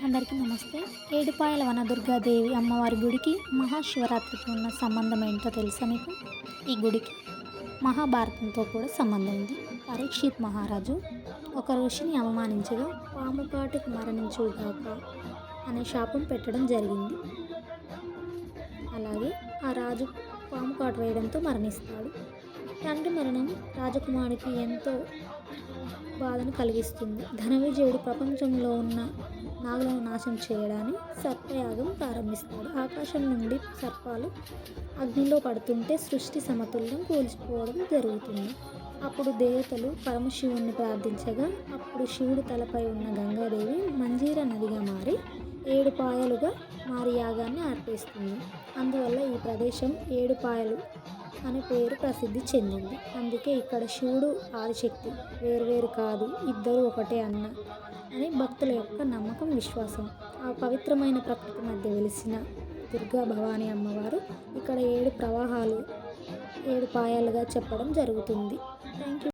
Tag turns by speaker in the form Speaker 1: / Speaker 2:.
Speaker 1: అందరికీ నమస్తే. ఏడుపాయల వనదుర్గాదేవి అమ్మవారి గుడికి మహాశివరాత్రికి ఉన్న సంబంధం ఏంటో తెలుసా మీకు? ఈ గుడికి మహాభారతంతో కూడా సంబంధం ఉంది. పరీక్షిత్ మహారాజు ఒక ఋషిని అవమానించగా పాము కాటుకు మరణించుగాక అనే శాపం పెట్టడం జరిగింది. అలాగే ఆ రాజు పాము కాటు వేయడంతో మరణిస్తాడు. తండ్రి మరణం రాజకుమారికి ఎంతో బాధను కలిగిస్తుంది. ధనవిజయుడు ప్రపంచంలో ఉన్న నాగులను నాశనం చేయడానికి సర్పయాగం ప్రారంభిస్తాడు. ఆకాశం నుండి సర్పాలు అగ్నిలో పడుతుంటే సృష్టి సమతుల్యం కూల్చిపోవడం జరుగుతుంది. అప్పుడు దేవతలు పరమశివుణ్ణి ప్రార్థించగా అప్పుడు శివుడు తలపై ఉన్న గంగాదేవి మంజీర నదిగా మారి 7 పాయలుగా మారి యాగాన్ని ఆర్పేస్తుంది. అందువల్ల ఈ ప్రదేశం ఏడుపాయలు అనే పేరు ప్రసిద్ధి చెందింది. అందుకే ఇక్కడ శివుడు ఆదిశక్తి వేరువేరు కాదు, ఇద్దరు ఒకటే అని భక్తుల యొక్క నమ్మకం, విశ్వాసం. ఆ పవిత్రమైన ప్రకృతి మధ్య వెలిసిన దుర్గా భవానీ అమ్మవారు ఇక్కడ 7 ప్రవాహాలు 7 పాయాలుగా చెప్పడం జరుగుతుంది. Thank you.